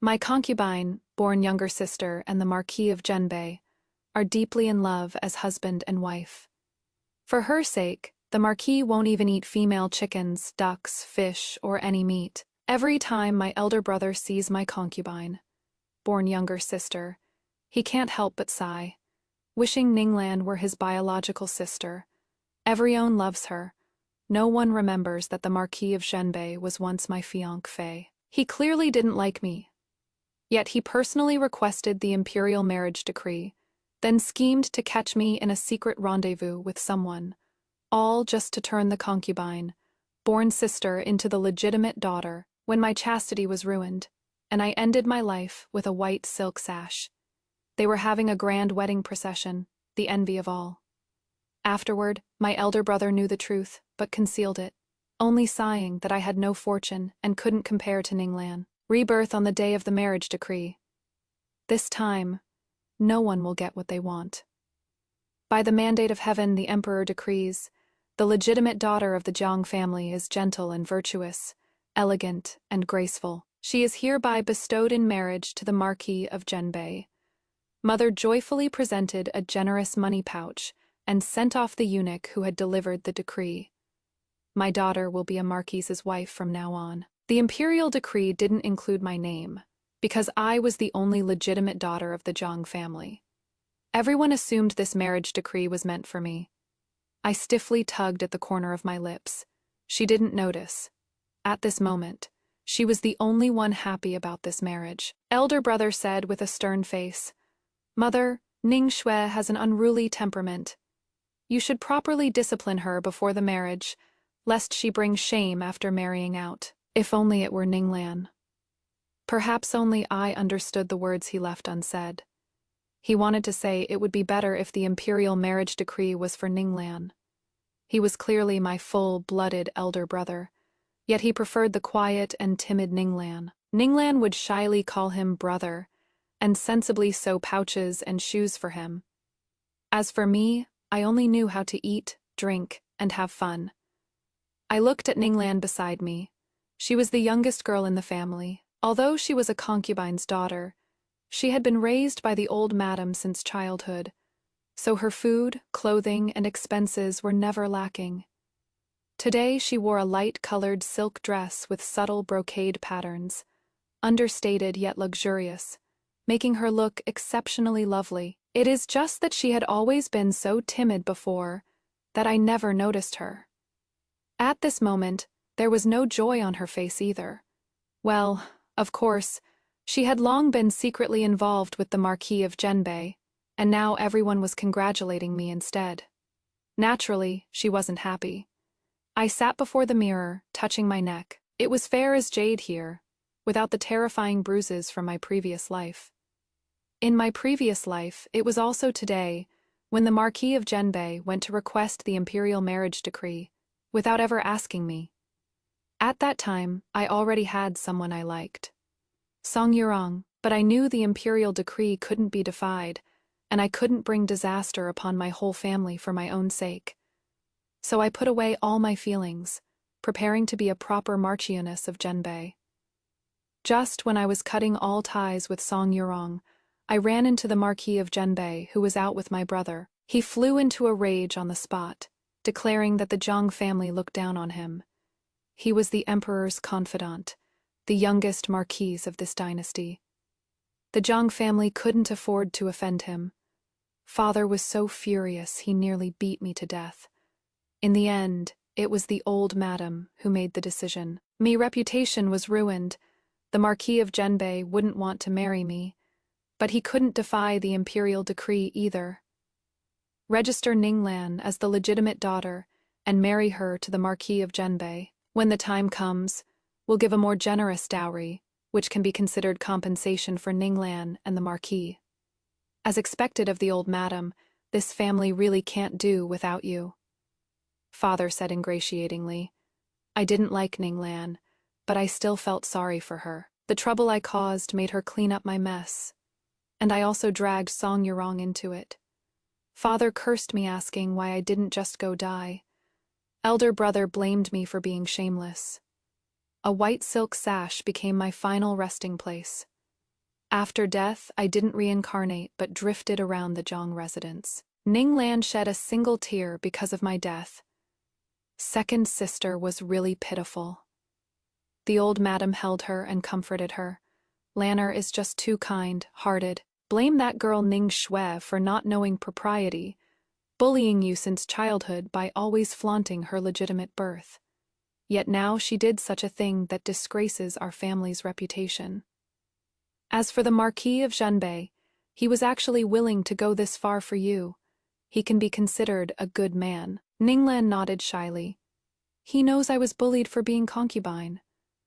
My concubine, born younger sister, and the Marquis of Genbei are deeply in love as husband and wife. For her sake, the Marquis won't even eat female chickens, ducks, fish, or any meat. Every time my elder brother sees my concubine, born younger sister, he can't help but sigh, wishing Ninglan were his biological sister. Everyone loves her. No one remembers that the Marquis of Genbei was once my fiancé. He clearly didn't like me. Yet he personally requested the Imperial marriage decree, then schemed to catch me in a secret rendezvous with someone, all just to turn the concubine, born sister, into the legitimate daughter when my chastity was ruined, and I ended my life with a white silk sash. They were having a grand wedding procession, the envy of all. Afterward, my elder brother knew the truth, but concealed it, only sighing that I had no fortune and couldn't compare to Ninglan. Rebirth on the day of the marriage decree. This time, no one will get what they want. By the mandate of heaven, the emperor decrees, the legitimate daughter of the Jiang family is gentle and virtuous, elegant and graceful. She is hereby bestowed in marriage to the Marquis of Genbei. Mother joyfully presented a generous money pouch and sent off the eunuch who had delivered the decree. My daughter will be a marquis's wife from now on. The imperial decree didn't include my name, because I was the only legitimate daughter of the Jiang family. Everyone assumed this marriage decree was meant for me. I stiffly tugged at the corner of my lips. She didn't notice. At this moment, she was the only one happy about this marriage. Elder brother said with a stern face, "Mother, Ning Shui has an unruly temperament. You should properly discipline her before the marriage, lest she bring shame after marrying out." If only it were Ninglan. Perhaps only I understood the words he left unsaid. He wanted to say it would be better if the imperial marriage decree was for Ninglan. He was clearly my full-blooded elder brother, yet he preferred the quiet and timid Ninglan. Ninglan would shyly call him brother, and sensibly sew pouches and shoes for him. As for me, I only knew how to eat, drink, and have fun. I looked at Ninglan beside me. She was the youngest girl in the family. Although she was a concubine's daughter, she had been raised by the old madam since childhood, so her food, clothing, and expenses were never lacking. Today she wore a light-colored silk dress with subtle brocade patterns, understated yet luxurious, making her look exceptionally lovely. It is just that she had always been so timid before that I never noticed her. At this moment, there was no joy on her face either. Well, of course, she had long been secretly involved with the Marquis of Genbei, and now everyone was congratulating me instead. Naturally, she wasn't happy. I sat before the mirror, touching my neck. It was fair as jade here, without the terrifying bruises from my previous life. In my previous life, it was also today, when the Marquis of Genbei went to request the imperial marriage decree, without ever asking me. At that time, I already had someone I liked. Song Yurong, but I knew the imperial decree couldn't be defied, and I couldn't bring disaster upon my whole family for my own sake. So I put away all my feelings, preparing to be a proper Marchioness of Genbei. Just when I was cutting all ties with Song Yurong, I ran into the Marquis of Genbei, who was out with my brother. He flew into a rage on the spot, declaring that the Jiang family looked down on him. He was the emperor's confidant, the youngest marquis of this dynasty. The Jiang family couldn't afford to offend him. Father was so furious he nearly beat me to death. In the end, it was the old madam who made the decision. My reputation was ruined. The Marquis of Genbei wouldn't want to marry me, but he couldn't defy the imperial decree either. Register Ninglan as the legitimate daughter and marry her to the Marquis of Genbei. When the time comes, we'll give a more generous dowry, which can be considered compensation for Ninglan and the Marquis. As expected of the old madam, this family really can't do without you. Father said ingratiatingly. I didn't like Ninglan, but I still felt sorry for her. The trouble I caused made her clean up my mess, and I also dragged Song Yurong into it. Father cursed me, asking why I didn't just go die. Elder brother blamed me for being shameless. A white silk sash became my final resting place. After death, I didn't reincarnate but drifted around the Zhang residence. Ninglan shed a single tear because of my death. Second sister was really pitiful. The old madam held her and comforted her. Lanner is just too kind-hearted. Blame that girl Ning Shui for not knowing propriety, bullying you since childhood by always flaunting her legitimate birth. Yet now she did such a thing that disgraces our family's reputation. As for the Marquis of Zhenbei, he was actually willing to go this far for you. He can be considered a good man. Ninglan nodded shyly. He knows I was bullied for being concubine.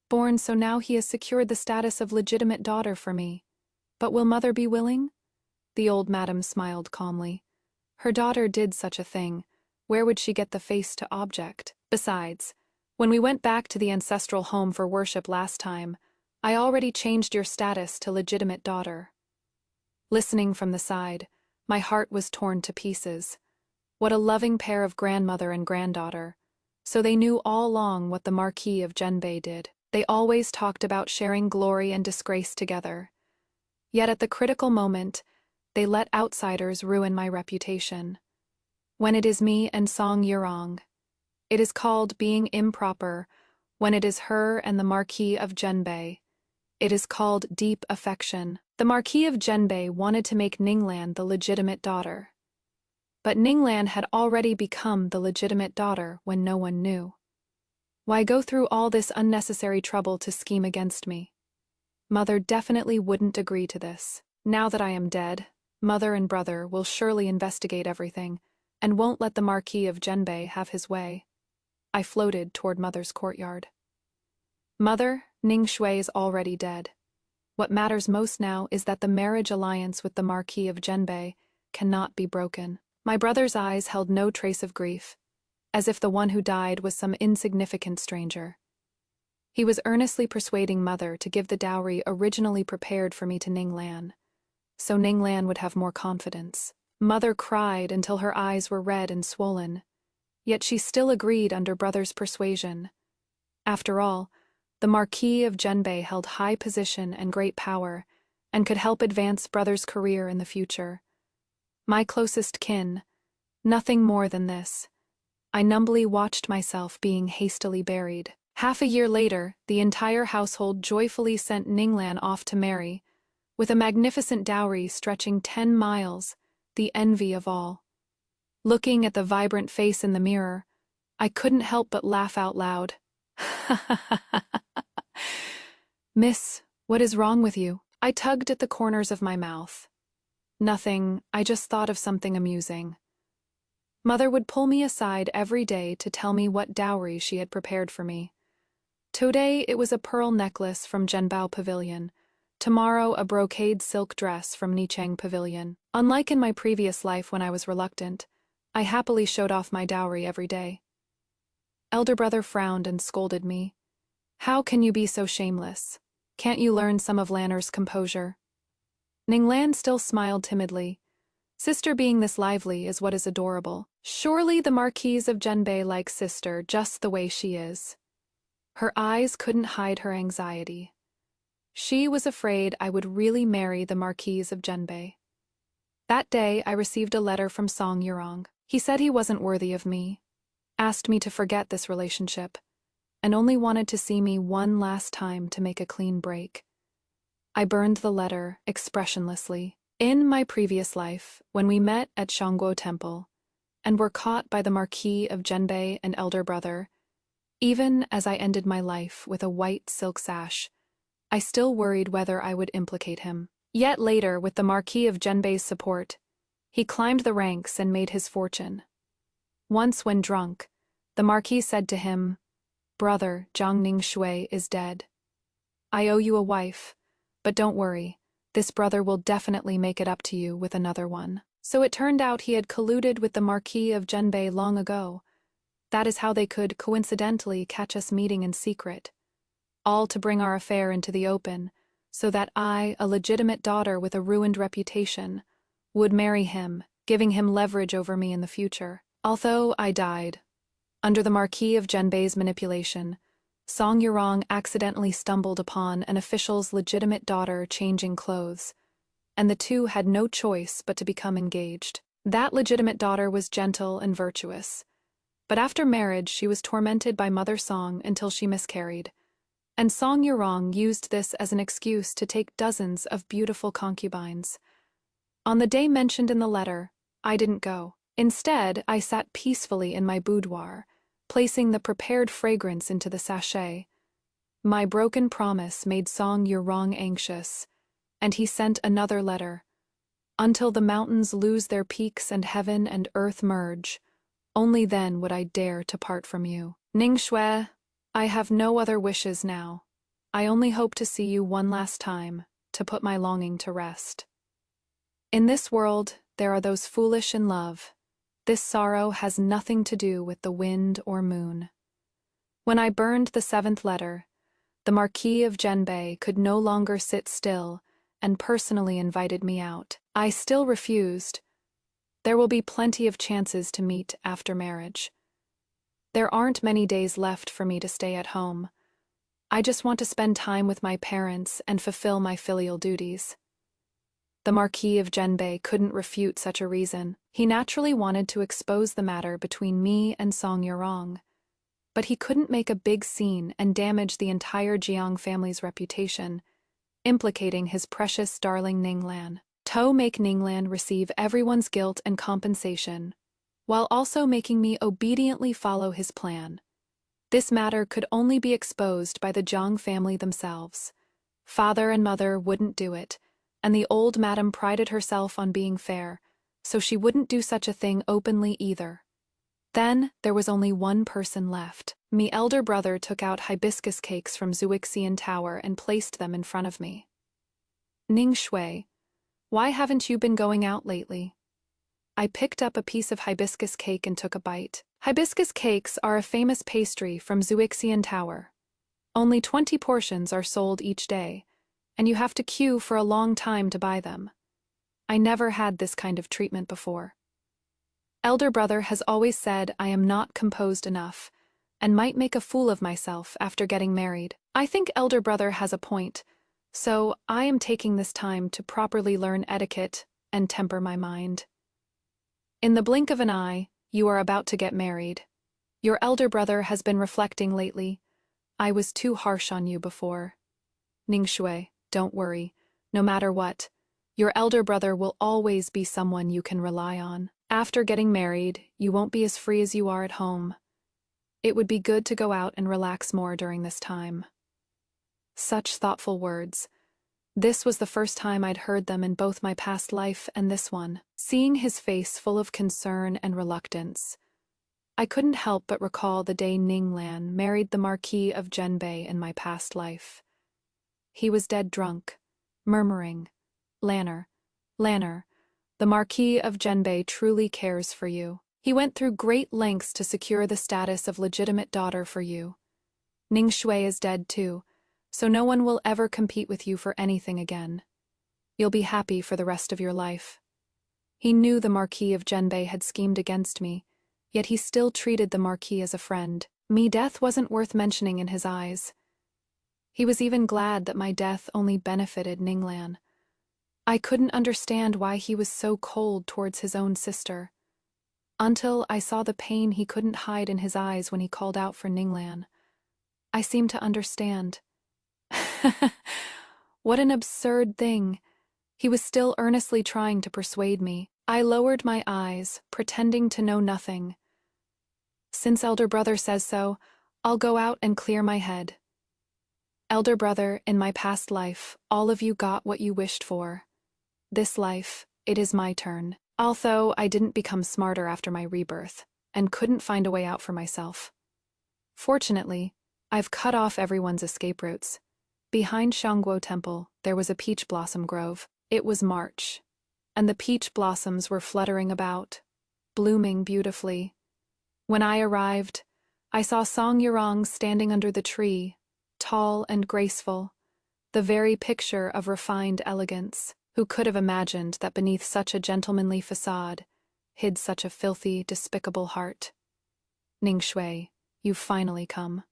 Born, so now he has secured the status of legitimate daughter for me. But will mother be willing? The old madam smiled calmly. Her daughter did such a thing. Where would she get the face to object? Besides, when we went back to the ancestral home for worship last time, I already changed your status to legitimate daughter. Listening from the side, my heart was torn to pieces. What a loving pair of grandmother and granddaughter. So they knew all along what the Marquis of Zhenbei did. They always talked about sharing glory and disgrace together. Yet at the critical moment, they let outsiders ruin my reputation. When it is me and Song Yurong, it is called being improper. When it is her and the Marquis of Zhenbei, it is called deep affection. The Marquis of Zhenbei wanted to make Ninglan the legitimate daughter. But Ninglan had already become the legitimate daughter when no one knew. Why go through all this unnecessary trouble to scheme against me? Mother definitely wouldn't agree to this. Now that I am dead, mother and brother will surely investigate everything and won't let the Marquis of Zhenbei have his way. I floated toward mother's courtyard. Mother, Ning Shui is already dead. What matters most now is that the marriage alliance with the Marquis of Zhenbei cannot be broken. My brother's eyes held no trace of grief, as if the one who died was some insignificant stranger. He was earnestly persuading mother to give the dowry originally prepared for me to Ninglan, so Ninglan would have more confidence. Mother cried until her eyes were red and swollen, yet she still agreed under brother's persuasion. After all, the Marquis of Zhenbei held high position and great power, and could help advance brother's career in the future. My closest kin, nothing more than this. I numbly watched myself being hastily buried. Half a year later, the entire household joyfully sent Ninglan off to marry, with a magnificent dowry stretching 10 miles, the envy of all. Looking at the vibrant face in the mirror, I couldn't help but laugh out loud. Miss, what is wrong with you? I tugged at the corners of my mouth. Nothing, I just thought of something amusing. Mother would pull me aside every day to tell me what dowry she had prepared for me. Today it was a pearl necklace from Zhenbao Pavilion. Tomorrow a brocade silk dress from Nicheng Pavilion. Unlike in my previous life when I was reluctant, I happily showed off my dowry every day. Elder brother frowned and scolded me. How can you be so shameless? Can't you learn some of Lanner's composure? Ninglan still smiled timidly. Sister being this lively is what is adorable. Surely the Marquise of Zhenbei likes sister just the way she is. Her eyes couldn't hide her anxiety. She was afraid I would really marry the Marquise of Zhenbei. That day I received a letter from Song Yurong. He said he wasn't worthy of me, asked me to forget this relationship, and only wanted to see me one last time to make a clean break. I burned the letter expressionlessly. In my previous life, when we met at Shangguo Temple, and were caught by the Marquis of Zhenbei and elder brother, even as I ended my life with a white silk sash, I still worried whether I would implicate him. Yet later, with the Marquis of Zhenbei's support, he climbed the ranks and made his fortune. Once when drunk, the Marquis said to him, "Brother, Zhang Ning Shui is dead. I owe you a wife, but don't worry. This brother will definitely make it up to you with another one." So it turned out he had colluded with the Marquis of Zhenbei long ago. That is how they could coincidentally catch us meeting in secret. All to bring our affair into the open, so that I, a legitimate daughter with a ruined reputation, would marry him, giving him leverage over me in the future. Although I died, under the Marquis of Zhenbei's manipulation, Song Yurong accidentally stumbled upon an official's legitimate daughter changing clothes, and the two had no choice but to become engaged. That legitimate daughter was gentle and virtuous, but after marriage she was tormented by Mother Song until she miscarried, and Song Yurong used this as an excuse to take dozens of beautiful concubines. On the day mentioned in the letter, I didn't go. Instead, I sat peacefully in my boudoir, placing the prepared fragrance into the sachet. My broken promise made Song Yurong anxious, and he sent another letter. Until the mountains lose their peaks and heaven and earth merge, only then would I dare to part from you. Ning Shui, I have no other wishes now. I only hope to see you one last time, to put my longing to rest. In this world, there are those foolish in love. This sorrow has nothing to do with the wind or moon. When I burned the 7th letter, the Marquis of Zhenbei could no longer sit still and personally invited me out. I still refused. There will be plenty of chances to meet after marriage. There aren't many days left for me to stay at home. I just want to spend time with my parents and fulfill my filial duties. The Marquis of Zhenbei couldn't refute such a reason. He naturally wanted to expose the matter between me and Song Yurong, but he couldn't make a big scene and damage the entire Jiang family's reputation, implicating his precious darling Ninglan. To make Ninglan receive everyone's guilt and compensation, while also making me obediently follow his plan. This matter could only be exposed by the Jiang family themselves. Father and mother wouldn't do it, and the old madam prided herself on being fair, so she wouldn't do such a thing openly either. Then there was only one person left. Me elder brother took out hibiscus cakes from Zuixian Tower and placed them in front of me. Ning Shui, why haven't you been going out lately? I picked up a piece of hibiscus cake and took a bite. Hibiscus cakes are a famous pastry from Zuixian Tower. Only 20 portions are sold each day, and you have to queue for a long time to buy them. I never had this kind of treatment before. Elder brother has always said I am not composed enough, and might make a fool of myself after getting married. I think elder brother has a point, so I am taking this time to properly learn etiquette and temper my mind. In the blink of an eye, you are about to get married. Your elder brother has been reflecting lately. I was too harsh on you before. Ning Shui, don't worry. No matter what, your elder brother will always be someone you can rely on. After getting married, you won't be as free as you are at home. It would be good to go out and relax more during this time. Such thoughtful words. This was the first time I'd heard them in both my past life and this one. Seeing his face full of concern and reluctance, I couldn't help but recall the day Ninglan married the Marquis of Zhenbei in my past life. He was dead drunk, murmuring, "Lanner, Lanner, the Marquis of Zhenbei truly cares for you. He went through great lengths to secure the status of legitimate daughter for you. Ning Shui is dead too, so no one will ever compete with you for anything again. You'll be happy for the rest of your life." He knew the Marquis of Zhenbei had schemed against me, yet he still treated the Marquis as a friend. Death wasn't worth mentioning in his eyes. He was even glad that my death only benefited Ninglan. I couldn't understand why he was so cold towards his own sister, until I saw the pain he couldn't hide in his eyes when he called out for Ninglan. I seemed to understand. What an absurd thing. He was still earnestly trying to persuade me. I lowered my eyes, pretending to know nothing. Since elder brother says so, I'll go out and clear my head. Elder brother, in my past life, all of you got what you wished for. This life, it is my turn. Although I didn't become smarter after my rebirth, and couldn't find a way out for myself. Fortunately, I've cut off everyone's escape routes. Behind Shangguo Temple, there was a peach blossom grove. It was March, and the peach blossoms were fluttering about, blooming beautifully. When I arrived, I saw Song Yurong standing under the tree, tall and graceful, the very picture of refined elegance. Who could have imagined that beneath such a gentlemanly facade hid such a filthy, despicable heart? Ning Shui, you've finally come.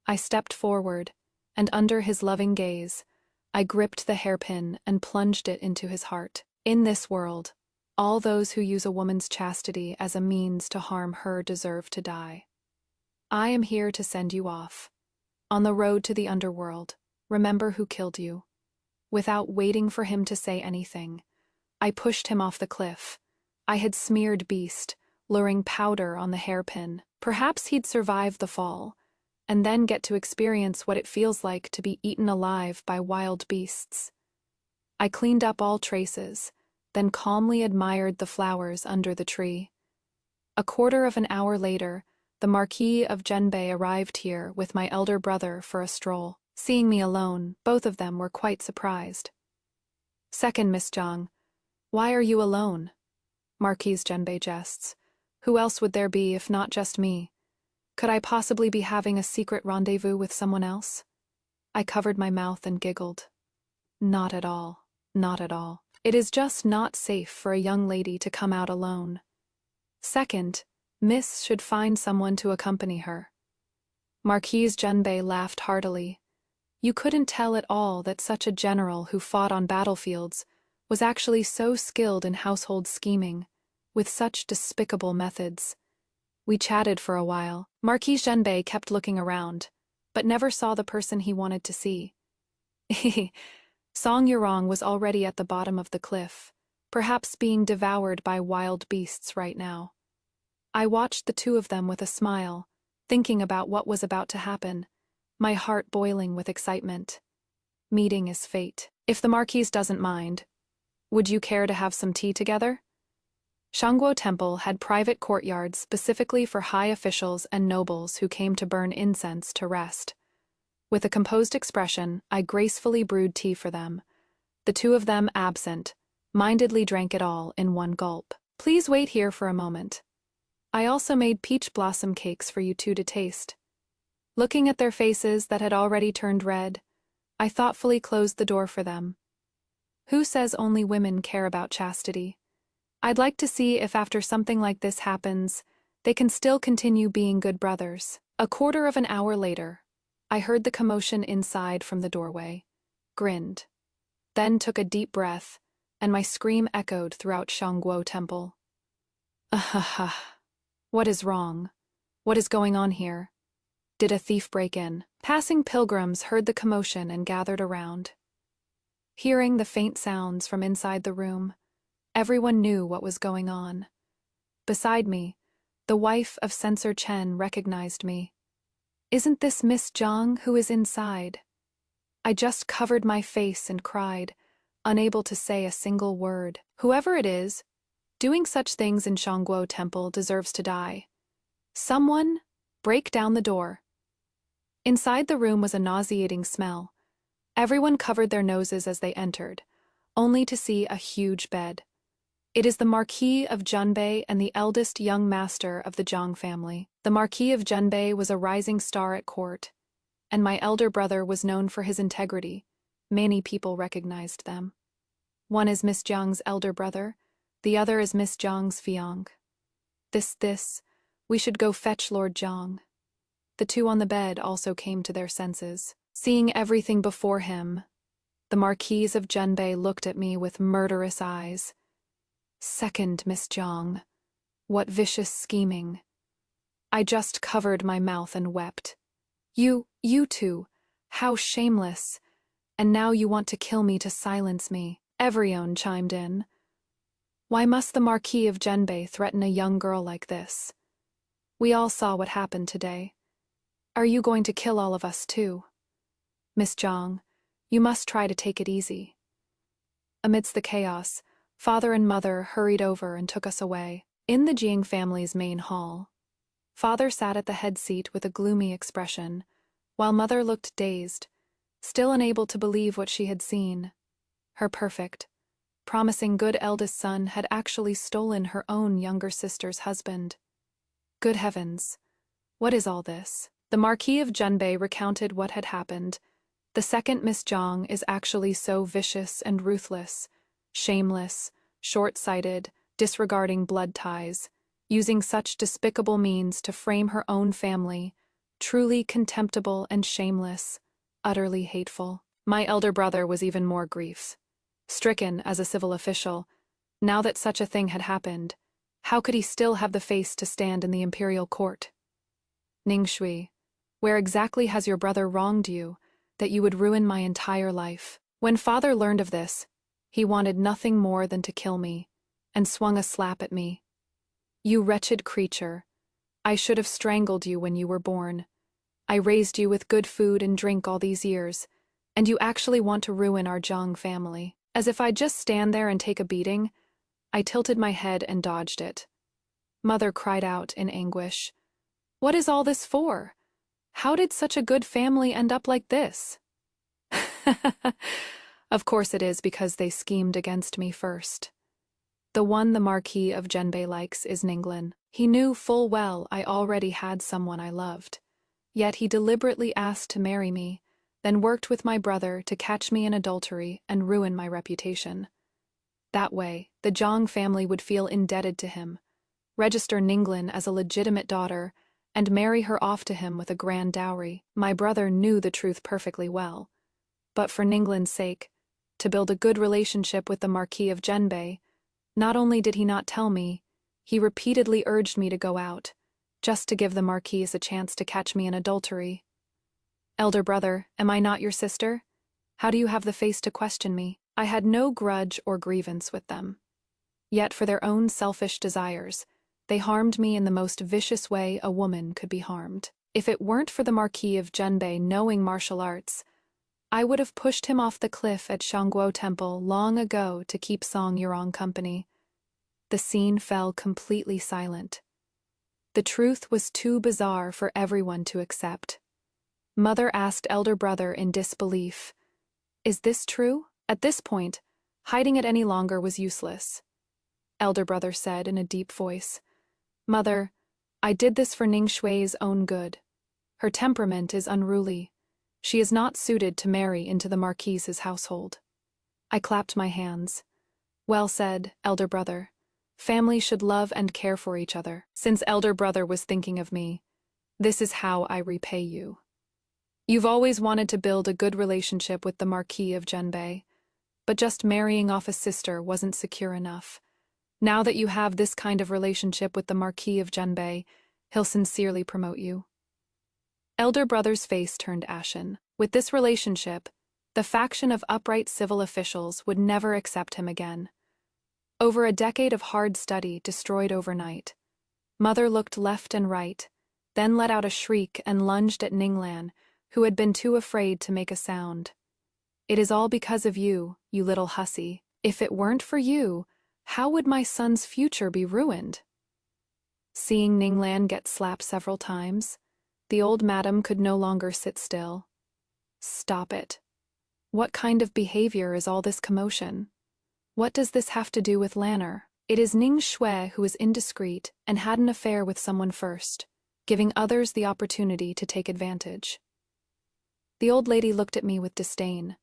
I stepped forward, and under his loving gaze, I gripped the hairpin and plunged it into his heart. In this world, all those who use a woman's chastity as a means to harm her deserve to die. I am here to send you off. On the road to the underworld, remember who killed you. Without waiting for him to say anything, I pushed him off the cliff. I had smeared Beast, luring powder on the hairpin. Perhaps he'd survive the fall, and then get to experience what it feels like to be eaten alive by wild beasts. I cleaned up all traces, then calmly admired the flowers under the tree. A quarter of an hour later, the Marquis of Genbei arrived here with my elder brother for a stroll. Seeing me alone, both of them were quite surprised. "Second Miss Zhang, why are you alone?" Marquis Genbei jests. "Who else would there be if not just me? Could I possibly be having a secret rendezvous with someone else?" I covered my mouth and giggled. "Not at all, not at all. It is just not safe for a young lady to come out alone. Second, Miss should find someone to accompany her." Marquis Genbei laughed heartily. You couldn't tell at all that such a general who fought on battlefields was actually so skilled in household scheming, with such despicable methods. We chatted for a while. Marquis Genbei kept looking around, but never saw the person he wanted to see. Song Yurong was already at the bottom of the cliff, perhaps being devoured by wild beasts right now. I watched the two of them with a smile, thinking about what was about to happen, my heart boiling with excitement. Meeting is fate. If the Marquis doesn't mind, would you care to have some tea together? Shangguo Temple had private courtyards specifically for high officials and nobles who came to burn incense to rest. With a composed expression, I gracefully brewed tea for them. The two of them, absent, mindedly drank it all in one gulp. "Please wait here for a moment. I also made peach blossom cakes for you two to taste." Looking at their faces that had already turned red, I thoughtfully closed the door for them. Who says only women care about chastity? I'd like to see if after something like this happens, they can still continue being good brothers. A quarter of an hour later, I heard the commotion inside from the doorway, grinned, then took a deep breath, and my scream echoed throughout Shangguo Temple. Ahaha. What is wrong? What is going on here? Did a thief break in? Passing pilgrims heard the commotion and gathered around. Hearing the faint sounds from inside the room, everyone knew what was going on. Beside me, the wife of Censor Chen recognized me. "Isn't this Miss Zhang who is inside?" I just covered my face and cried, unable to say a single word. Whoever it is, doing such things in Shangguo Temple deserves to die. Someone, break down the door. Inside the room was a nauseating smell. Everyone covered their noses as they entered, only to see a huge bed. It is the Marquis of Genbei and the eldest young master of the Zhang family. The Marquis of Genbei was a rising star at court, and my elder brother was known for his integrity. Many people recognized them. One is Miss Zhang's elder brother, the other is Miss Zhang's fiancé. We should go fetch Lord Zhang. The two on the bed also came to their senses. Seeing everything before him, the Marquis of Genbei looked at me with murderous eyes. Second Miss Zhang. What vicious scheming. I just covered my mouth and wept. You two, how shameless. And now you want to kill me to silence me. Everyone chimed in. Why must the Marquis of Genbei threaten a young girl like this? We all saw what happened today. Are you going to kill all of us too? Miss Zhang, you must try to take it easy. Amidst the chaos, father and mother hurried over and took us away. In the Jiang family's main hall, father sat at the head seat with a gloomy expression, while mother looked dazed, still unable to believe what she had seen. Her perfect, promising good eldest son had actually stolen her own younger sister's husband. Good heavens, what is all this? The Marquis of Genbei recounted what had happened. The second Miss Zhang is actually so vicious and ruthless, shameless, short-sighted, disregarding blood ties, using such despicable means to frame her own family, Truly contemptible and shameless, utterly hateful. My elder brother was even more grief stricken as a civil official. Now that such a thing had happened, how could he still have the face to stand in the Imperial court? Ningshui, where exactly has your brother wronged you, that you would ruin my entire life? When father learned of this, he wanted nothing more than to kill me, and swung a slap at me. You wretched creature, I should have strangled you when you were born. I raised you with good food and drink all these years, and you actually want to ruin our Zhang family. As if I'd just stand there and take a beating, I tilted my head and dodged it. Mother cried out in anguish. What is all this for? How did such a good family end up like this? Of course it is because they schemed against me first. The one the Marquis of Zhenbei likes is Ninglan. He knew full well I already had someone I loved. Yet he deliberately asked to marry me, then worked with my brother to catch me in adultery and ruin my reputation. That way, the Zhang family would feel indebted to him, register Ninglan as a legitimate daughter, and marry her off to him with a grand dowry. My brother knew the truth perfectly well. But for Ninglan's sake, to build a good relationship with the Marquis of Zhenbei, not only did he not tell me, he repeatedly urged me to go out, just to give the Marquis a chance to catch me in adultery. Elder brother, am I not your sister? How do you have the face to question me? I had no grudge or grievance with them. Yet for their own selfish desires, they harmed me in the most vicious way a woman could be harmed. If it weren't for the Marquis of Zhenbei knowing martial arts, I would have pushed him off the cliff at Shangguo Temple long ago to keep Song Yurong company. The scene fell completely silent. The truth was too bizarre for everyone to accept. Mother asked elder brother in disbelief, "Is this true?" At this point, hiding it any longer was useless. Elder brother said in a deep voice, "Mother, I did this for Ning Shui's own good. Her temperament is unruly. She is not suited to marry into the Marquis's household." I clapped my hands. Well said, elder brother. Families should love and care for each other. Since elder brother was thinking of me, this is how I repay you. You've always wanted to build a good relationship with the Marquis of Zhenbei, but just marrying off a sister wasn't secure enough. Now that you have this kind of relationship with the Marquis of Zhenbei, he'll sincerely promote you. Elder brother's face turned ashen. With this relationship, the faction of upright civil officials would never accept him again. Over a decade of hard study destroyed overnight. Mother looked left and right, then let out a shriek and lunged at Ninglan, who had been too afraid to make a sound. "It is all because of you, you little hussy. If it weren't for you, how would my son's future be ruined?" Seeing Ninglan get slapped several times, the old madam could no longer sit still. "Stop it. What kind of behavior is all this commotion? What does this have to do with Lanner? It is Ning Shui who is indiscreet and had an affair with someone first, giving others the opportunity to take advantage." The old lady looked at me with disdain.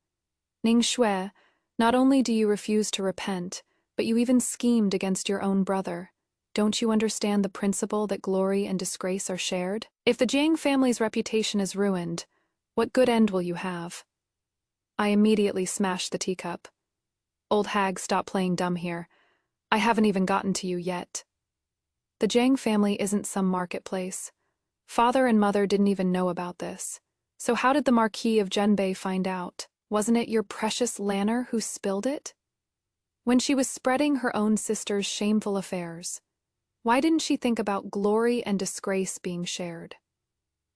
"Ning Shui, not only do you refuse to repent, but you even schemed against your own brother. Don't you understand the principle that glory and disgrace are shared? If the Jiang family's reputation is ruined, what good end will you have?" I immediately smashed the teacup. "Old hag, stop playing dumb here. I haven't even gotten to you yet. The Jiang family isn't some marketplace. Father and mother didn't even know about this. So how did the Marquis of Zhenbei find out? Wasn't it your precious Lanner who spilled it? When she was spreading her own sister's shameful affairs, why didn't she think about glory and disgrace being shared?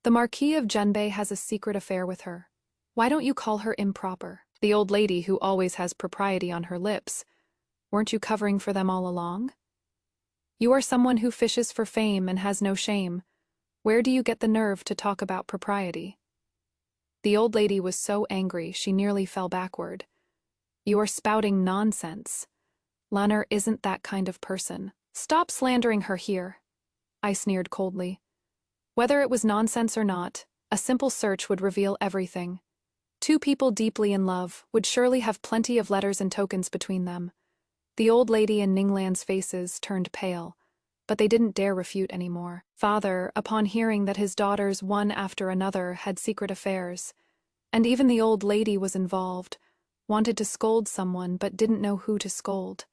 The Marquis of Zhenbei has a secret affair with her. Why don't you call her improper? The old lady who always has propriety on her lips. Weren't you covering for them all along? You are someone who fishes for fame and has no shame. Where do you get the nerve to talk about propriety?" The old lady was so angry she nearly fell backward. "You are spouting nonsense. Lanner isn't that kind of person. Stop slandering her here," I sneered coldly. Whether it was nonsense or not, a simple search would reveal everything. Two people deeply in love would surely have plenty of letters and tokens between them. The old lady and Ninglan's faces turned pale. but they didn't dare refute anymore. Father, upon hearing that his daughters one after another had secret affairs, and even the old lady was involved, wanted to scold someone but didn't know who to scold.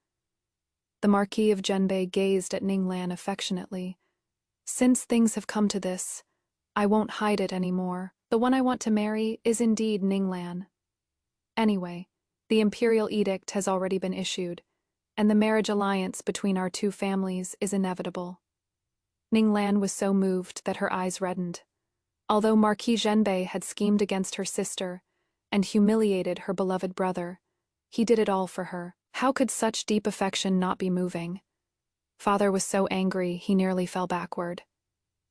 The Marquis of Genbei gazed at Ninglan affectionately. Since things have come to this, I won't hide it anymore. The one I want to marry is indeed Ninglan. Anyway, the Imperial edict has already been issued, and the marriage alliance between our two families is inevitable. Ninglan was so moved that her eyes reddened. Although Marquis Genbei had schemed against her sister and humiliated her beloved brother, he did it all for her. How could such deep affection not be moving? Father was so angry he nearly fell backward.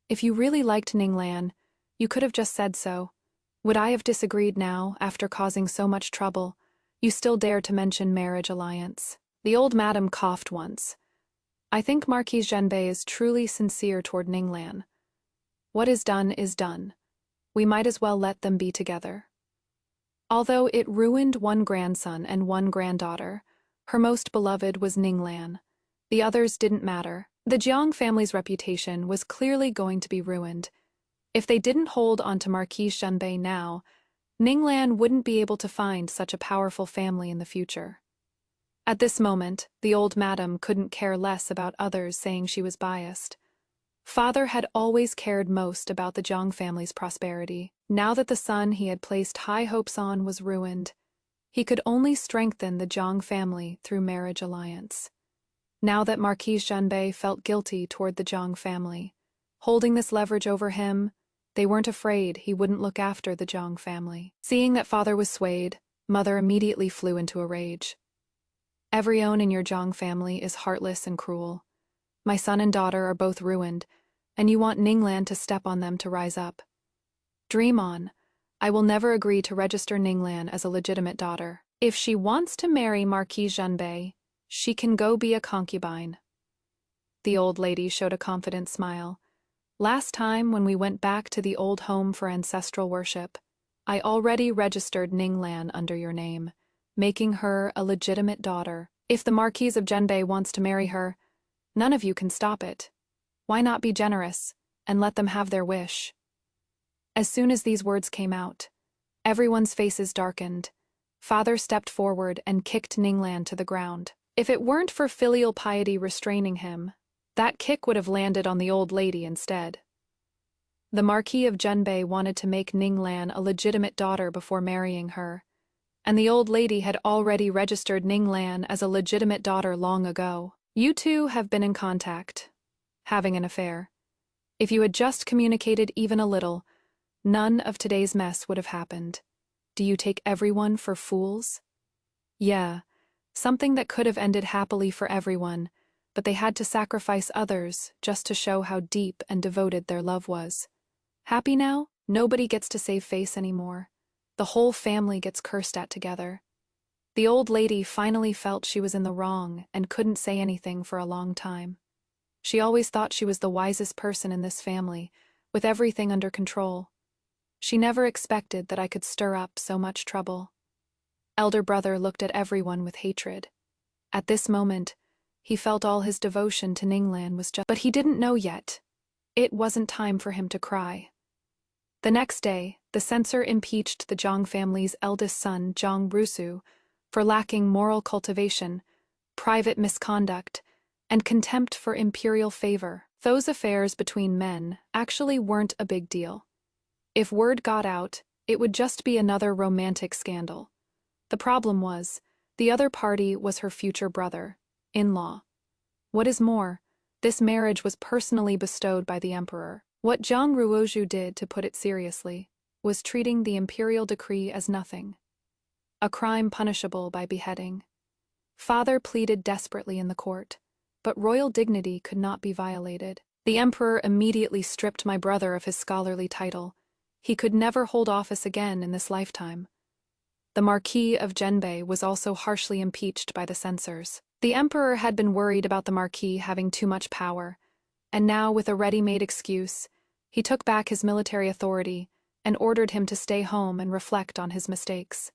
If you really liked Ninglan, you could have just said so. Would I have disagreed now, after causing so much trouble? You still dare to mention marriage alliance. The old madam coughed once. I think Marquis Genbei is truly sincere toward Ninglan. What is done is done. We might as well let them be together. Although it ruined one grandson and one granddaughter, her most beloved was Ninglan. The others didn't matter. The Jiang family's reputation was clearly going to be ruined. If they didn't hold onto Marquis Genbei now, Ninglan wouldn't be able to find such a powerful family in the future. At this moment, the old madam couldn't care less about others saying she was biased. Father had always cared most about the Jiang family's prosperity. Now that the son he had placed high hopes on was ruined, he could only strengthen the Jiang family through marriage alliance. Now that Marquis Genbei felt guilty toward the Jiang family, holding this leverage over him, they weren't afraid he wouldn't look after the Jiang family. Seeing that father was swayed, mother immediately flew into a rage. Everyone in your Jiang family is heartless and cruel. My son and daughter are both ruined, and you want Ninglan to step on them to rise up. Dream on. I will never agree to register Ninglan as a legitimate daughter. If she wants to marry Marquis Genbei, she can go be a concubine. The old lady showed a confident smile. Last time when we went back to the old home for ancestral worship, I already registered Ninglan under your name, making her a legitimate daughter. If the Marquis of Genbei wants to marry her, none of you can stop it. Why not be generous and let them have their wish? As soon as these words came out, everyone's faces darkened. Father stepped forward and kicked Ninglan to the ground. If it weren't for filial piety restraining him, that kick would have landed on the old lady instead. The Marquis of Genbei wanted to make Ninglan a legitimate daughter before marrying her, and the old lady had already registered Ninglan as a legitimate daughter long ago. You two have been in contact, having an affair. If you had just communicated even a little, none of today's mess would have happened. Do you take everyone for fools? Yeah, something that could have ended happily for everyone, but they had to sacrifice others just to show how deep and devoted their love was. Happy now? Nobody gets to save face anymore. The whole family gets cursed at together. The old lady finally felt she was in the wrong and couldn't say anything for a long time. She always thought she was the wisest person in this family, with everything under control. She never expected that I could stir up so much trouble. Elder brother looked at everyone with hatred. At this moment, he felt all his devotion to Ninglan was just— But he didn't know yet. It wasn't time for him to cry. The next day, the censor impeached the Jiang family's eldest son, Jiang Rusu, for lacking moral cultivation, private misconduct, and contempt for imperial favor. Those affairs between men actually weren't a big deal. If word got out, it would just be another romantic scandal. The problem was, the other party was her future brother-in-law. What is more, this marriage was personally bestowed by the emperor. What Jiang Ruozhu did, to put it seriously, was treating the imperial decree as nothing. A crime punishable by beheading. Father pleaded desperately in the court, but royal dignity could not be violated. The emperor immediately stripped my brother of his scholarly title. He could never hold office again in this lifetime. The Marquis of Genbei was also harshly impeached by the censors. The emperor had been worried about the Marquis having too much power, and now, with a ready-made excuse, he took back his military authority and ordered him to stay home and reflect on his mistakes.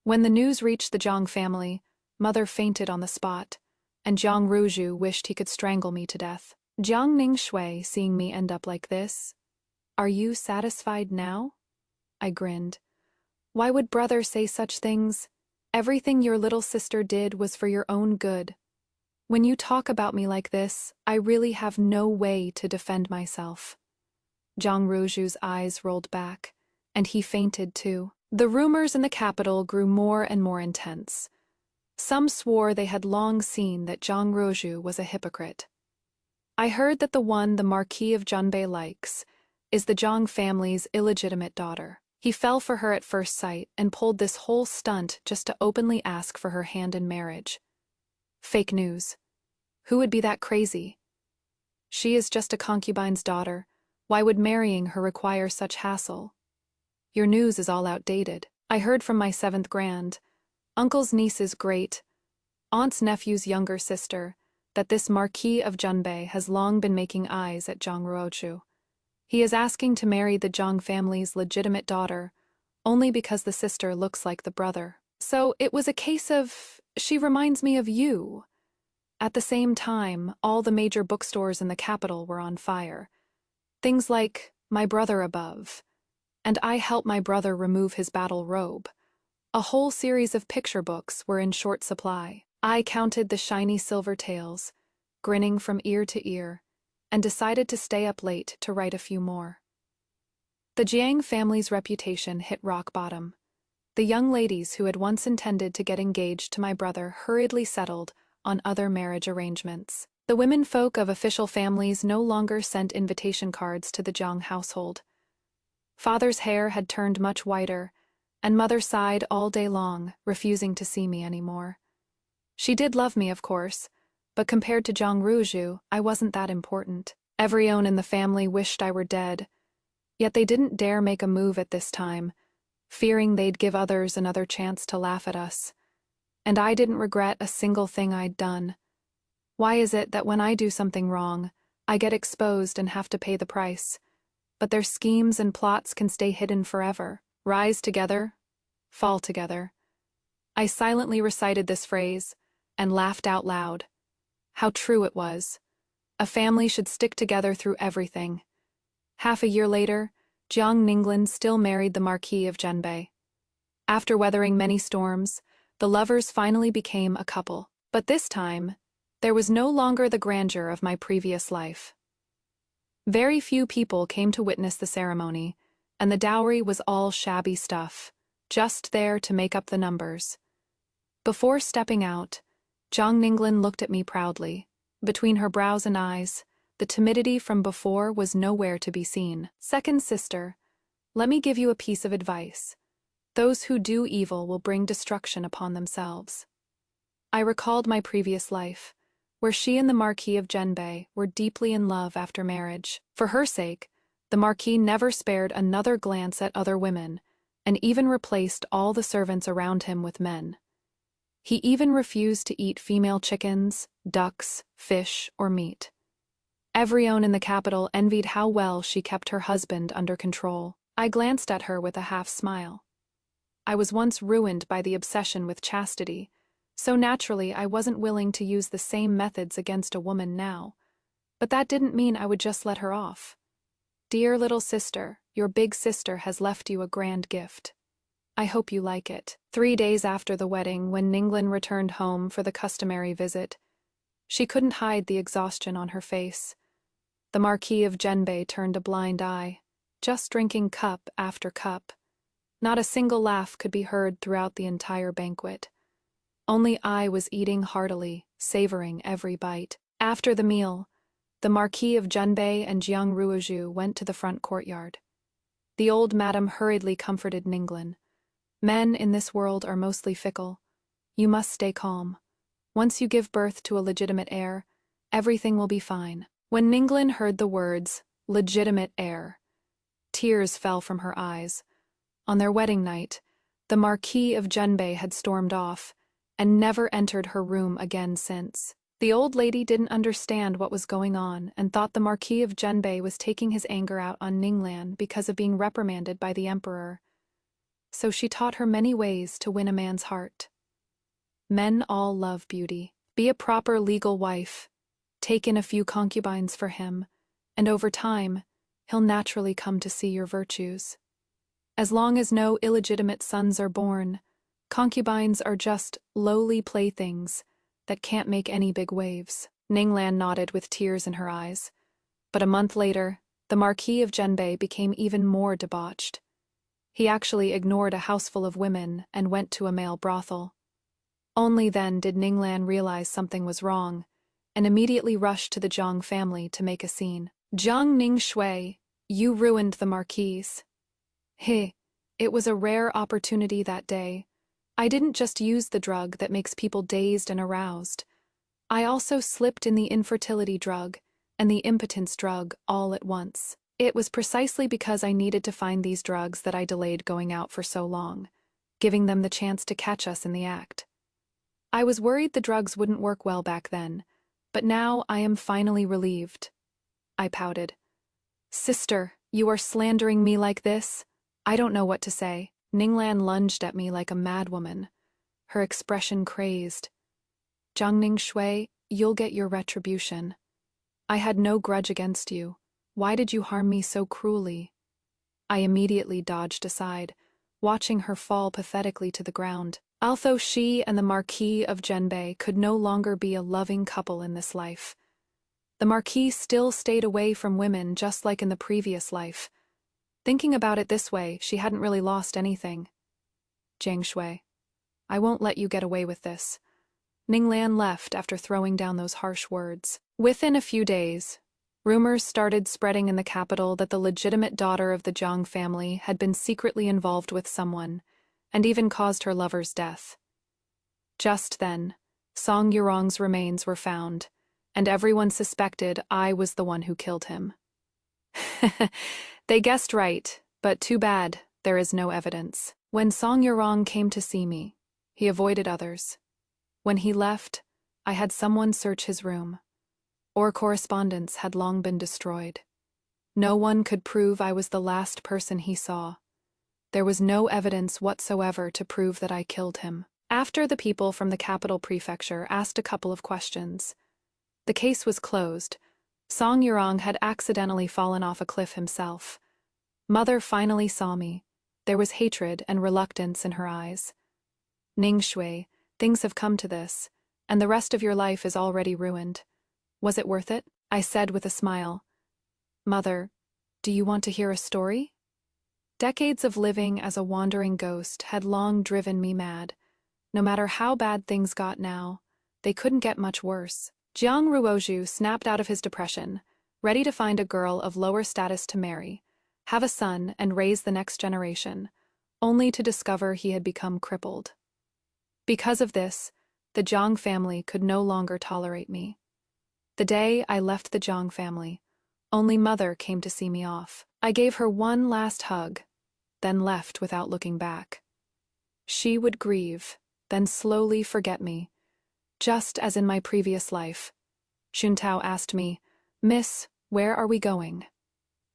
When the news reached the Jiang family, mother fainted on the spot, and Jiang Ruozhu wished he could strangle me to death. Jiang Ning Shui, seeing me end up like this. Are you satisfied now? I grinned. Why would brother say such things? Everything your little sister did was for your own good. When you talk about me like this, I really have no way to defend myself. Zhang Ruoju's eyes rolled back, and he fainted too. The rumors in the capital grew more and more intense. Some swore they had long seen that Zhang Ruoju was a hypocrite. I heard that the one the Marquis of Junbei likes is the Zhang family's illegitimate daughter. He fell for her at first sight and pulled this whole stunt just to openly ask for her hand in marriage. Fake news. Who would be that crazy? She is just a concubine's daughter. Why would marrying her require such hassle? Your news is all outdated. I heard from my seventh grand, uncle's niece's great, aunt's nephew's younger sister, that this Marquis of Junbei has long been making eyes at Zhang Ruoju. He is asking to marry the Zhang family's legitimate daughter, only because the sister looks like the brother. So it was a case of, she reminds me of you. At the same time, all the major bookstores in the capital were on fire. Things like My Brother Above, and I Help My Brother Remove His Battle Robe. A whole series of picture books were in short supply. I counted the shiny silver tails, grinning from ear to ear, and decided to stay up late to write a few more. The Jiang family's reputation hit rock bottom. The young ladies who had once intended to get engaged to my brother hurriedly settled on other marriage arrangements. The womenfolk of official families no longer sent invitation cards to the Zhang household. Father's hair had turned much whiter, and mother sighed all day long, refusing to see me anymore. She did love me, of course, but compared to Zhang Ruoju, I wasn't that important. Everyone in the family wished I were dead, yet they didn't dare make a move at this time, fearing they'd give others another chance to laugh at us. And I didn't regret a single thing I'd done. Why is it that when I do something wrong, I get exposed and have to pay the price, but their schemes and plots can stay hidden forever? Rise together, fall together. I silently recited this phrase and laughed out loud. How true it was. A family should stick together through everything. Half a year later, Jiang Ninglan still married the Marquis of Junbei. After weathering many storms, the lovers finally became a couple. But this time, there was no longer the grandeur of my previous life. Very few people came to witness the ceremony, and the dowry was all shabby stuff, just there to make up the numbers. Before stepping out, Zhang Ninglan looked at me proudly. Between her brows and eyes, the timidity from before was nowhere to be seen. Second sister, let me give you a piece of advice. Those who do evil will bring destruction upon themselves. I recalled my previous life, where she and the Marquis of Junbei were deeply in love after marriage. For her sake, the Marquis never spared another glance at other women, and even replaced all the servants around him with men. He even refused to eat female chickens, ducks, fish, or meat. Everyone in the capital envied how well she kept her husband under control. I glanced at her with a half-smile. I was once ruined by the obsession with chastity, so naturally I wasn't willing to use the same methods against a woman now. But that didn't mean I would just let her off. Dear little sister, your big sister has left you a grand gift. I hope you like it. 3 days after the wedding, when Ninglan returned home for the customary visit, she couldn't hide the exhaustion on her face. The Marquis of Junbei turned a blind eye, just drinking cup after cup. Not a single laugh could be heard throughout the entire banquet. Only I was eating heartily, savoring every bite. After the meal, the Marquis of Junbei and Jiang Ruoju went to the front courtyard. The old madam hurriedly comforted Ninglan. Men in this world are mostly fickle. You must stay calm. Once you give birth to a legitimate heir, everything will be fine. When Ninglan heard the words, legitimate heir, tears fell from her eyes. On their wedding night, the Marquis of Junbei had stormed off, and never entered her room again since. The old lady didn't understand what was going on and thought the Marquis of Junbei was taking his anger out on Ninglan because of being reprimanded by the emperor. So she taught her many ways to win a man's heart. Men all love beauty. Be a proper legal wife. Take in a few concubines for him, and over time, he'll naturally come to see your virtues. As long as no illegitimate sons are born, concubines are just lowly playthings that can't make any big waves. Ninglan nodded with tears in her eyes. But a month later, the Marquis of Genbei became even more debauched. He actually ignored a houseful of women and went to a male brothel. Only then did Ninglan realize something was wrong, and immediately rushed to the Jiang family to make a scene. "Jiang Ningshui, you ruined the Marquis." It was a rare opportunity that day. I didn't just use the drug that makes people dazed and aroused. I also slipped in the infertility drug and the impotence drug all at once. It was precisely because I needed to find these drugs that I delayed going out for so long, giving them the chance to catch us in the act. I was worried the drugs wouldn't work well back then, but now I am finally relieved. I pouted. "Sister, you are slandering me like this? I don't know what to say." Ninglan lunged at me like a madwoman, her expression crazed. "Jiang Ningshui, you'll get your retribution. I had no grudge against you. Why did you harm me so cruelly?" I immediately dodged aside, watching her fall pathetically to the ground. Although she and the Marquis of Genbei could no longer be a loving couple in this life, the Marquis still stayed away from women just like in the previous life. Thinking about it this way, she hadn't really lost anything. "Jiang Shui, I won't let you get away with this." Ninglan left after throwing down those harsh words. Within a few days, rumors started spreading in the capital that the legitimate daughter of the Jiang family had been secretly involved with someone, and even caused her lover's death. Just then, Song Yurong's remains were found, and everyone suspected I was the one who killed him. They guessed right, but too bad, there is no evidence. When Song Yurong came to see me, he avoided others. When he left, I had someone search his room. Our correspondence had long been destroyed. No one could prove I was the last person he saw. There was no evidence whatsoever to prove that I killed him. After the people from the capital prefecture asked a couple of questions, the case was closed. Song Yurong had accidentally fallen off a cliff himself. Mother finally saw me. There was hatred and reluctance in her eyes. "Ning Shui, things have come to this, and the rest of your life is already ruined. Was it worth it?" I said with a smile. "Mother, do you want to hear a story?" Decades of living as a wandering ghost had long driven me mad. No matter how bad things got now, they couldn't get much worse. Jiang Ruozhu snapped out of his depression, ready to find a girl of lower status to marry, have a son and raise the next generation, only to discover he had become crippled. Because of this, the Jiang family could no longer tolerate me. The day I left the Jiang family, only Mother came to see me off. I gave her one last hug, then left without looking back. She would grieve, then slowly forget me. Just as in my previous life, Xuntao asked me, "Miss, where are we going?"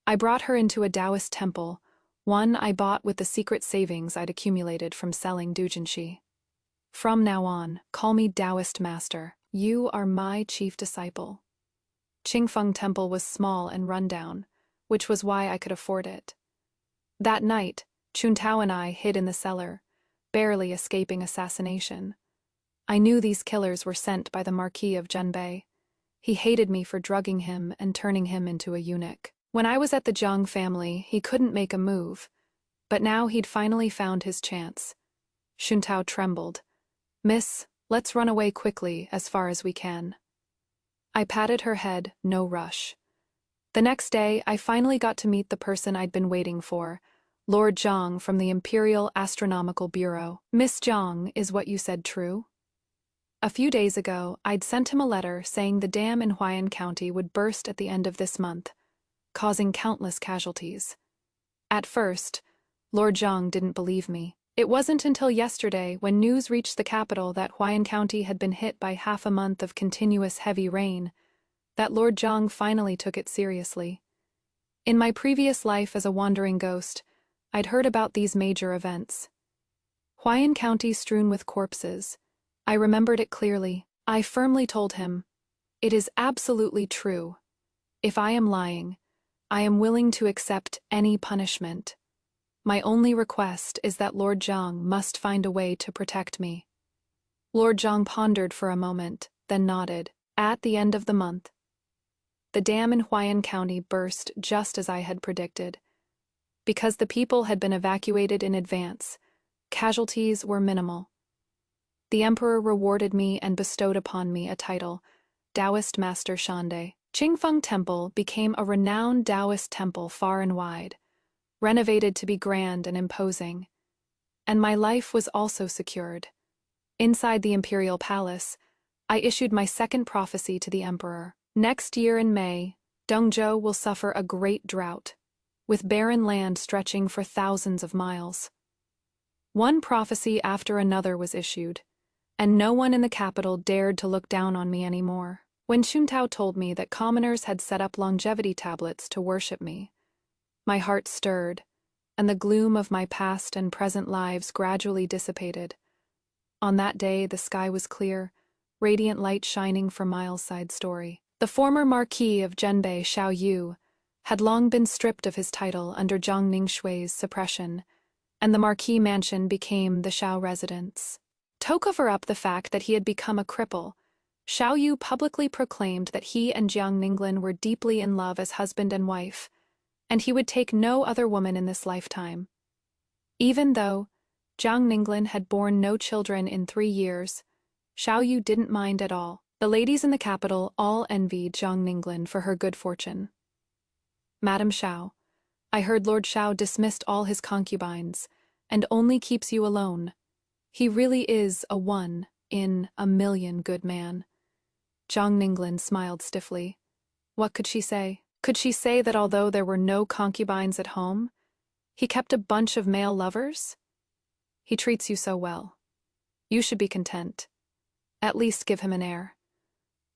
I brought her into a Taoist temple, one I bought with the secret savings I'd accumulated from selling doujinshi. "From now on, call me Taoist master. You are my chief disciple." Qingfeng Temple was small and rundown, which was why I could afford it. That night, Xuntao and I hid in the cellar, barely escaping assassination. I knew these killers were sent by the Marquis of Genbei. He hated me for drugging him and turning him into a eunuch. When I was at the Jiang family, he couldn't make a move, but now he'd finally found his chance. Xuntao trembled. "Miss, let's run away quickly, as far as we can." I patted her head, no rush. The next day, I finally got to meet the person I'd been waiting for, Lord Zhang from the Imperial Astronomical Bureau. "Miss Zhang, is what you said true?" A few days ago, I'd sent him a letter saying the dam in Huayan County would burst at the end of this month, causing countless casualties. At first, Lord Zhang didn't believe me. It wasn't until yesterday, when news reached the capital that Huayan County had been hit by half a month of continuous heavy rain, that Lord Zhang finally took it seriously. In my previous life as a wandering ghost, I'd heard about these major events. Huayan County strewn with corpses. I remembered it clearly. I firmly told him, It is absolutely true. If I am lying, I am willing to accept any punishment. My only request is that Lord Zhang must find a way to protect me. Lord Zhang pondered for a moment, then nodded. At the end of the month, the dam in Huayan County burst just as I had predicted. Because the people had been evacuated in advance, casualties were minimal. The emperor rewarded me and bestowed upon me a title, Taoist Master Shande. Qingfeng Temple became a renowned Taoist temple far and wide, renovated to be grand and imposing. And my life was also secured. Inside the Imperial Palace, I issued my second prophecy to the emperor. Next year in May, Dongzhou will suffer a great drought, with barren land stretching for thousands of miles. One prophecy after another was issued, and no one in the capital dared to look down on me anymore. When Xuntao told me that commoners had set up longevity tablets to worship me, my heart stirred, and the gloom of my past and present lives gradually dissipated. On that day, the sky was clear, radiant light shining for miles' side story. The former Marquis of Zhenbei, Xiao Yu, had long been stripped of his title under Zhang Ningxui's suppression, and the Marquis mansion became the Xiao residence. To cover up the fact that he had become a cripple, Xiao Yu publicly proclaimed that he and Jiang Ninglin were deeply in love as husband and wife, and he would take no other woman in this lifetime. Even though Jiang Ninglin had borne no children in 3 years, Xiao Yu didn't mind at all. The ladies in the capital all envied Jiang Ninglin for her good fortune. Madam Xiao, I heard Lord Xiao dismissed all his concubines, and only keeps you alone. He really is a 1 in a million good man. Jiang Ninglin smiled stiffly. What could she say? Could she say that although there were no concubines at home, he kept a bunch of male lovers? He treats you so well. You should be content. At least give him an heir.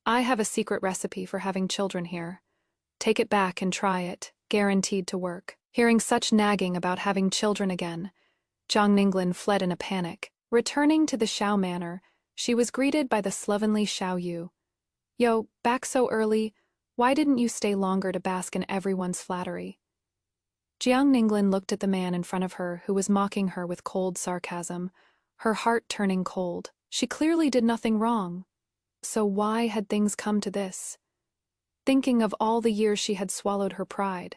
I have a secret recipe for having children here. Take it back and try it, guaranteed to work. Hearing such nagging about having children again, Jiang Ninglin fled in a panic. Returning to the Xiao manor, she was greeted by the slovenly Xiao Yu. Yo, back so early, why didn't you stay longer to bask in everyone's flattery? Jiang Ninglin looked at the man in front of her who was mocking her with cold sarcasm, her heart turning cold. She clearly did nothing wrong. So why had things come to this? Thinking of all the years she had swallowed her pride,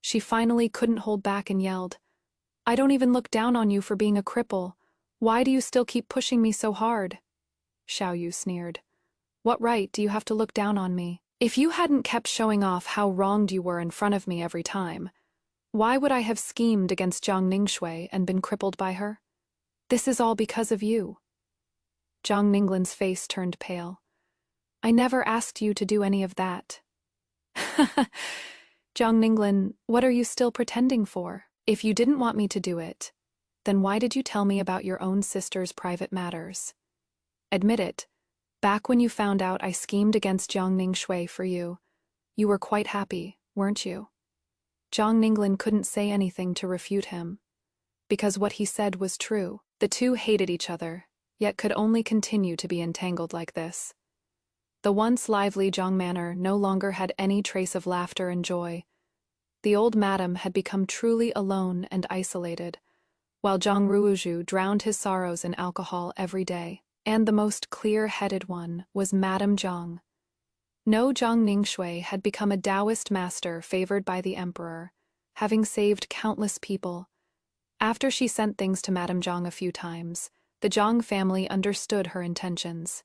she finally couldn't hold back and yelled, I don't even look down on you for being a cripple. Why do you still keep pushing me so hard? Xiao Yu sneered. What right do you have to look down on me? If you hadn't kept showing off how wronged you were in front of me every time, why would I have schemed against Zhang Ningxue and been crippled by her? This is all because of you. Jiang Ninglin's face turned pale. I never asked you to do any of that. Jiang Ninglin, what are you still pretending for? If you didn't want me to do it, then why did you tell me about your own sister's private matters? Admit it, back when you found out I schemed against Jiang Ningxue for you, you were quite happy, weren't you? Jiang Ninglin couldn't say anything to refute him, because what he said was true. The two hated each other, yet could only continue to be entangled like this. The once lively Zhang Manor no longer had any trace of laughter and joy. The old madam had become truly alone and isolated, while Zhang Ruozhu drowned his sorrows in alcohol every day. And the most clear-headed one was Madame Zhang. No Zhang Ningxue had become a Taoist master favored by the emperor, having saved countless people. After she sent things to Madame Zhang a few times, the Zhang family understood her intentions.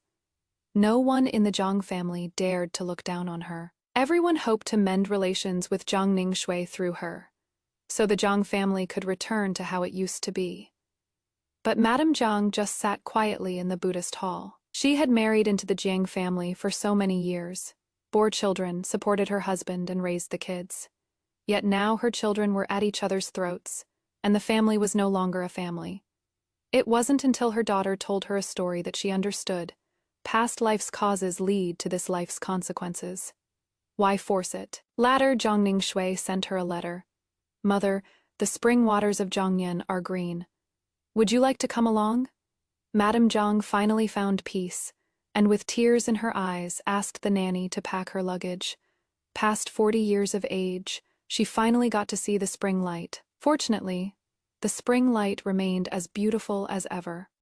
No one in the Zhang family dared to look down on her. Everyone hoped to mend relations with Zhang Ningxue through her, so the Zhang family could return to how it used to be. But Madame Zhang just sat quietly in the Buddhist hall. She had married into the Jiang family for so many years, bore children, supported her husband, and raised the kids. Yet now her children were at each other's throats, and the family was no longer a family. It wasn't until her daughter told her a story that she understood. Past life's causes lead to this life's consequences. Why force it? Later, Zhang Ningxue sent her a letter. Mother, the spring waters of Zhangyan are green. Would you like to come along? Madame Zhang finally found peace, and with tears in her eyes asked the nanny to pack her luggage. Past 40 years of age, she finally got to see the spring light. Fortunately, the spring light remained as beautiful as ever.